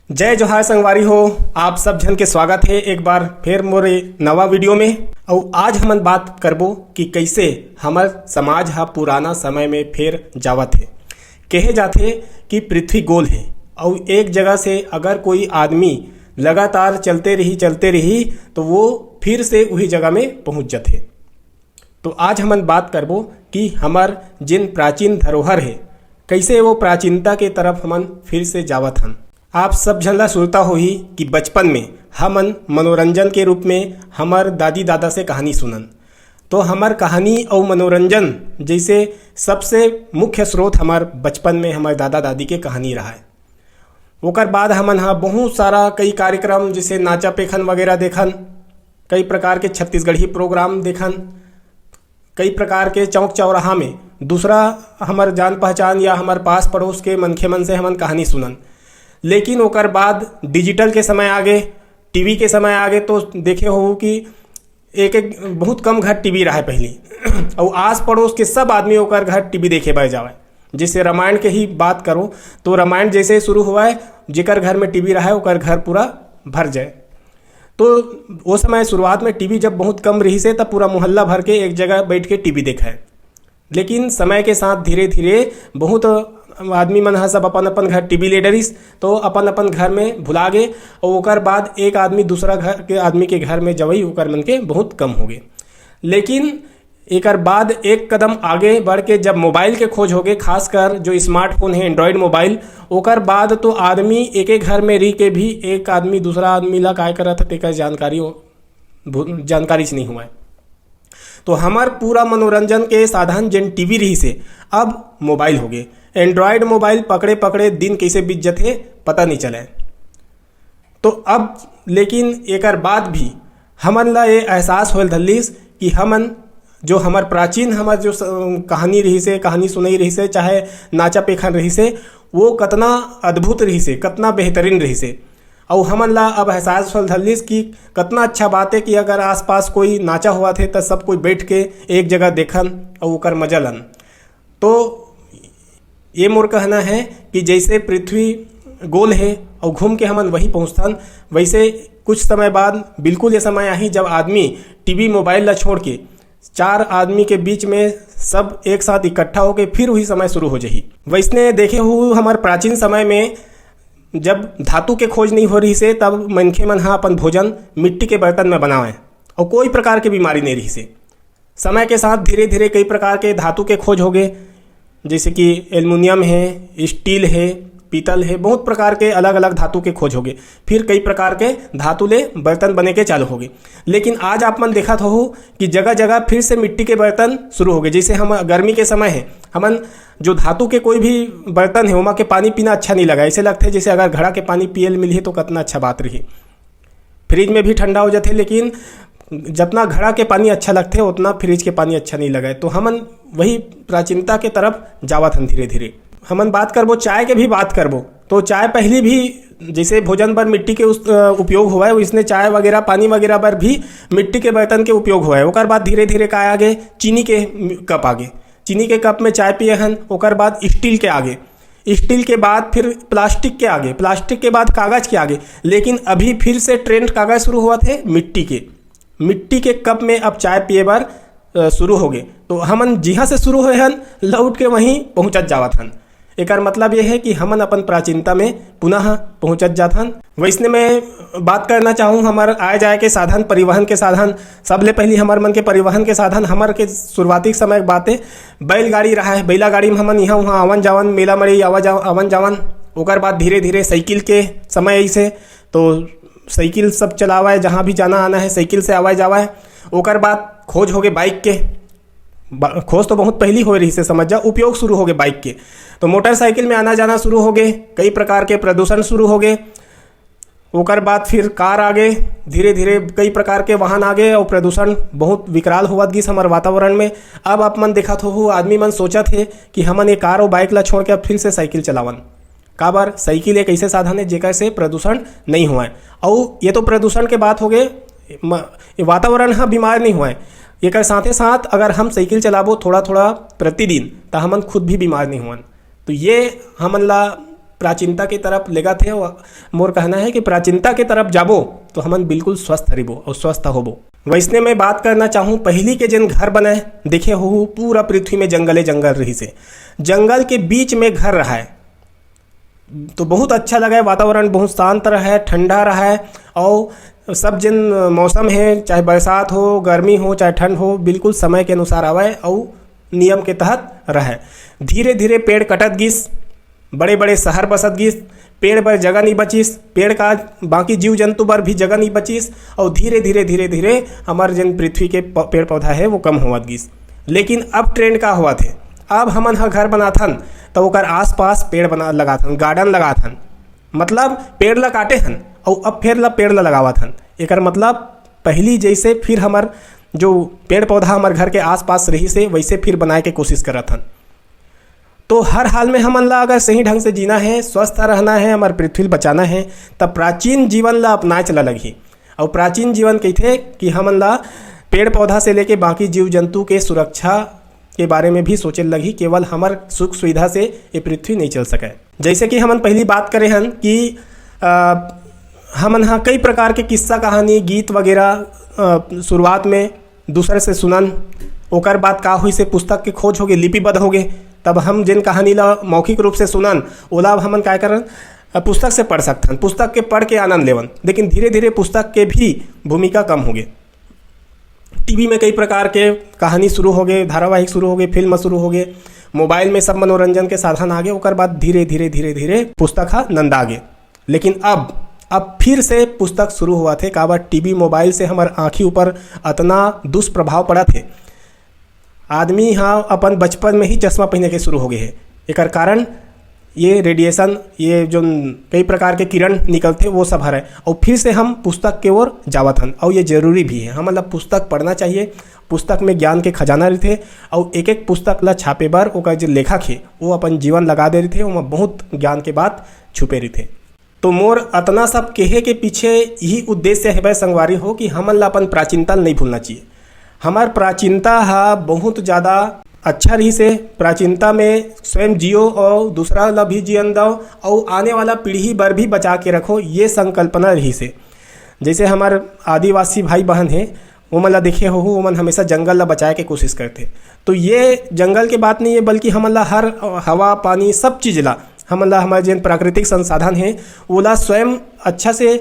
जय जोहार संगवारी हो। आप सब जन के स्वागत है एक बार फिर मोरे नवा वीडियो में। और आज हमन बात करबो कि कैसे हमर समाज हा पुराना समय में फिर जावत है। कहे जाथे कि पृथ्वी गोल है और एक जगह से अगर कोई आदमी लगातार चलते रही तो वो फिर से वही जगह में पहुंच जाते। तो आज हमन बात करबो कि हमर जिन प्राचीन धरोहर है कैसे वो प्राचीनता के तरफ हमन फिर से जावत हन। आप सब झन ला सुनता होही कि बचपन में हमन मनोरंजन के रूप में हमर दादी दादा से कहानी सुनन। तो हमर कहानी और मनोरंजन जैसे सबसे मुख्य स्रोत हमार बचपन में हमारे दादा दादी के कहानी रहा है। ओकर बाद हमन हा बहुत सारा कई कार्यक्रम जैसे नाचा पेखन वगैरह देखन, कई प्रकार के छत्तीसगढ़ी प्रोग्राम देखन, कई प्रकार के चौक चौराहा में दूसरा हमार जान पहचान या हमार पास पड़ोस के मनखे मन से हमन कहानी सुनन। लेकिन ओकर बाद डिजिटल के समय आगे, टीवी के समय आगे, तो देखे हो कि एक बहुत कम घर टीवी रहा है पहले और आस पड़ोस के सब आदमी ओकर घर टीवी देखे बैठ जावे। जैसे रामायण के ही बात करो तो रामायण जैसे शुरू हुआ है, जेकर घर में टीवी रहा है ओकर घर पूरा भर जाए। तो वो समय शुरुआत में टीवी जब बहुत कम रही से तब पूरा मोहल्ला भर के एक जगह बैठ के टीवी देखा है। लेकिन समय के साथ धीरे धीरे बहुत आदमी मन हा सब अपन अपन घर टीवी ले डरिस, तो अपन अपन घर में भुला गए और ओकर बाद एक आदमी दूसरा घर के आदमी के घर में जवई ओकर मन के बहुत कम हो गए। लेकिन एकर बाद एक कदम आगे बढ़ के जब मोबाइल के खोज हो गए, खासकर जो स्मार्टफोन है एंड्रॉयड मोबाइल, ओकर बाद तो आदमी एक एक घर में रह के भी एक आदमी दूसरा आदमी ला काय करत है तेकर जानकारी से नहीं हुआ है। तो हमार पूरा मनोरंजन के साधन जिन टीवी रही से अब मोबाइल हो गए। एंड्रॉयड मोबाइल पकड़े पकड़े दिन कैसे बीत जाते पता नहीं चले। तो अब लेकिन एकर बाद भी हमन ला ये एहसास होल धल्लीस कि हमन जो हमार प्राचीन हमार जो कहानी रही से, कहानी सुनाई रही से, चाहे नाचा पेखन रही से, वो कितना अद्भुत रही से, कितना बेहतरीन रही से। और हमन ला अब एहसास होल धल्लीस कि कितना अच्छा बात है कि अगर आसपास कोई नाचा हुआ थे तो सब कोई बैठ के एक जगह देखन और ओकर मजा लन। तो ये मोर कहना है कि जैसे पृथ्वी गोल है और घूम के हमन वहीं पहुँचतन, वैसे कुछ समय बाद बिल्कुल ये समय आई जब आदमी टीवी मोबाइल ला छोड़ के चार आदमी के बीच में सब एक साथ इकट्ठा होके फिर वही समय शुरू हो जाही। वैसने देखे हो हमारे प्राचीन समय में जब धातु के खोज नहीं हो रही से तब मनखे मन हा अपन भोजन मिट्टी के बर्तन में बनावे और कोई प्रकार की बीमारी नहीं रही से। समय के साथ धीरे धीरे कई प्रकार के धातु के खोज हो गए, जैसे कि एल्युमिनियम है, स्टील है, पीतल है, बहुत प्रकार के अलग अलग धातु के खोज हो गए। फिर कई प्रकार के धातु ले बर्तन बने के चालू हो गए। लेकिन आज आप मन देखा हो कि जगह जगह फिर से मिट्टी के बर्तन शुरू हो गए। जैसे हम गर्मी के समय है, हमन जो धातु के कोई भी बर्तन है वहाँ के पानी पीना अच्छा नहीं लगा। ऐसे लगते जैसे अगर घड़ा के पानी पियल मिली तो कितना अच्छा बात रही। फ्रिज में भी ठंडा हो जाते, लेकिन जितना घड़ा के पानी अच्छा लगते उतना फ्रिज के पानी अच्छा नहीं लगा। तो हमन वही प्राचीनता के तरफ जावत हन धीरे धीरे। हमन बात करबो चाय के भी बात करबो तो चाय पहले भी जैसे भोजन पर मिट्टी के उपयोग हुआ है, इसने चाय वगैरह पानी वगैरह पर भी मिट्टी के बर्तन के उपयोग हुआ है। ओकर बाद धीरे धीरे का आगे चीनी के कप आगे, चीनी के कप में चाय पिए हन। ओकर बाद स्टील के आगे, स्टील के बाद फिर प्लास्टिक के आगे, प्लास्टिक के बाद कागज के आगे। लेकिन अभी फिर से ट्रेंड कागज शुरू हुआ थे मिट्टी के कप में अब चाय पिए बार शुरू हो गए। तो हमन जिहाँ से शुरू हुए हन लौट के वहीं पहुँचत जावत हन। एकर मतलब यह है कि हमन अपन प्राचीनता में पुनः पहुँचत जात हन। वैसने मैं बात करना चाहूँ हमार आए जाए के साधन, परिवहन के साधन। सबले पहले हमार मन के परिवहन के साधन हमार के शुरुआती समय की बात है, बैलगाड़ी रहा है। बैलागाड़ी में हमन यहाँ वहाँ आवन जावन, मेला मड़ी आवन जावन। ओकर बाद धीरे धीरे साइकिल के समय ऐसे तो साइकिल सब चलावा है, जहाँ भी जाना आना है साइकिल से आवा जावा है। ओकर बाद खोज हो गए बाइक के, खोज तो बहुत पहली हो रही से समझ जा, उपयोग शुरू हो गए बाइक के। तो मोटरसाइकिल में आना जाना शुरू हो गए, कई प्रकार के प्रदूषण शुरू हो गए। ओकर बाद फिर कार आ गए, धीरे धीरे कई प्रकार के वाहन आ गए और प्रदूषण बहुत विकराल होवत गई हमारे वातावरण में। अब आप मन देखा हो आदमी मन सोचा थे कि हमन ये कार और बाइक ला छोड़ के अब फिर से साइकिल चलावन। काबर साइकिल एक ऐसे साधन है जेकर से प्रदूषण नहीं हुआ है। और ये तो प्रदूषण के बात हो गए, वातावरण हाँ बीमार नहीं हुआ है। एक साथ ही साथ अगर हम साइकिल चलाबो थोड़ा थोड़ा प्रतिदिन तो हमन खुद भी बीमार नहीं हुआ। तो ये हमन ला प्राचीनता की तरफ लेगा थे। मोर कहना है कि प्राचीनता की तरफ जाबो तो हमन बिल्कुल स्वस्थ रहिबो और स्वस्थ होबो। वैसने मैं बात करना चाहूँ पहली के जिन घर बनाए देखे हो, पूरा पृथ्वी में जंगले जंगल रही से, जंगल के बीच में घर रहा है तो बहुत अच्छा लगा है। वातावरण बहुत शांत रहा है, ठंडा रहा है और सब जिन मौसम है, चाहे बरसात हो, गर्मी हो, चाहे ठंड हो, बिल्कुल समय के अनुसार आवे और नियम के तहत रहे। धीरे धीरे पेड़ कटत गिस, बड़े बड़े शहर बसत गिस, पेड़ पर जगह नहीं बचिस, पेड़ का बाकी जीव जंतु पर भी जगह नहीं बचिस और धीरे धीरे धीरे धीरे हमारे जिन पृथ्वी के पेड़ पौधा है वो कम होवत गिस। लेकिन अब ट्रेंड का हुआ थे, अब हमन ह घर बनाथन तो ओकर आसपास पेड़ बना लगाथन, गार्डन लगाथन, मतलब पेड़ ल काटे हन और अब फिर पेड़ ल लगावथन। एकर मतलब पहली जैसे फिर हमार जो पेड़ पौधा हमारे घर के आसपास रही से वैसे फिर बनाए के कोशिश करत हन। तो हर हाल में हमन ला अगर सही ढंग से जीना है, स्वस्थ रहना है, हमारे पृथ्वी बचाना है, तब प्राचीन जीवन ला अपनाए चला लगी। और प्राचीन जीवन कहते कि हमन ला पेड़ पौधा से लेके बाकी जीव जंतु के सुरक्षा के बारे में भी सोचे लगी। केवल हमार सुख सुविधा से ये पृथ्वी नहीं चल सके। जैसे कि हमन पहली बात करें हन कि हमन हाँ कई प्रकार के किस्सा कहानी गीत वगैरह शुरुआत में दूसरे से सुनन, ओकर बाद का हुई से पुस्तक के खोज हो गए, लिपिबद्ध हो गए, तब हम जिन कहानी ला मौखिक रूप से सुनन ओला हमन क्या करन पुस्तक से पढ़ सकथन, पुस्तक के पढ़ के आनंद लेवन। लेकिन धीरे धीरे पुस्तक के भी भूमिका कम हो गए। टीवी में कई प्रकार के कहानी शुरू हो गए, धारावाहिक शुरू हो गए, फिल्म शुरू हो गए, मोबाइल में सब मनोरंजन के साधन आ गए, ओकर बाद धीरे धीरे धीरे धीरे पुस्तक हा नंद आ गए। लेकिन अब फिर से पुस्तक शुरू हुआ थे। काबर टीवी मोबाइल से हमार आँखी ऊपर इतना दुष्प्रभाव पड़ा थे, आदमी हाँ अपन बचपन में ही चश्मा पहने के शुरू हो गए हैं। एकर कारण ये रेडिएशन, ये जो कई प्रकार के किरण निकलते वो सब हर है और फिर से हम पुस्तक के ओर जावत हन। और ये जरूरी भी है, हम मतलब पुस्तक पढ़ना चाहिए। पुस्तक में ज्ञान के खजाना रहते और एक एक पुस्तक ला छापे बार ओका जो लेखक है वो अपन जीवन लगा दे रहे थे, वो बहुत ज्ञान के बात छुपे रहते। तो मोर अतना सब कहे के पीछे यही उद्देश्य है संगवारी हो कि हमन ला अपन प्राचीनता नहीं भूलना चाहिए। हमार प्राचीनता हा बहुत ज़्यादा अच्छा रही से, प्राचीनता में स्वयं जियो और दूसरा ला भी जियन दो और आने वाला पीढ़ी बर भी बचा के रखो, ये संकल्पना रही से। जैसे हमारे आदिवासी भाई बहन हैं वो मन ला देखे हो, वो मन हमेशा जंगल ला बचाए के कोशिश करते। तो ये जंगल के बात नहीं है, बल्कि हमन ला हर हवा पानी सब चीज़ ला हमन ला हमारे जिन प्राकृतिक संसाधन हैं वो ला स्वयं अच्छा से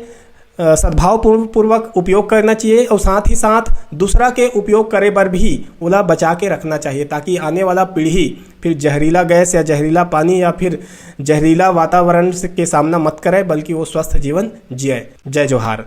सद्भाव पूर्वक उपयोग करना चाहिए और साथ ही साथ दूसरा के उपयोग करे बर भी ओला बचा के रखना चाहिए, ताकि आने वाला पीढ़ी फिर जहरीला गैस या जहरीला पानी या फिर जहरीला वातावरण के सामना मत करे, बल्कि वो स्वस्थ जीवन जिए। जय जोहार।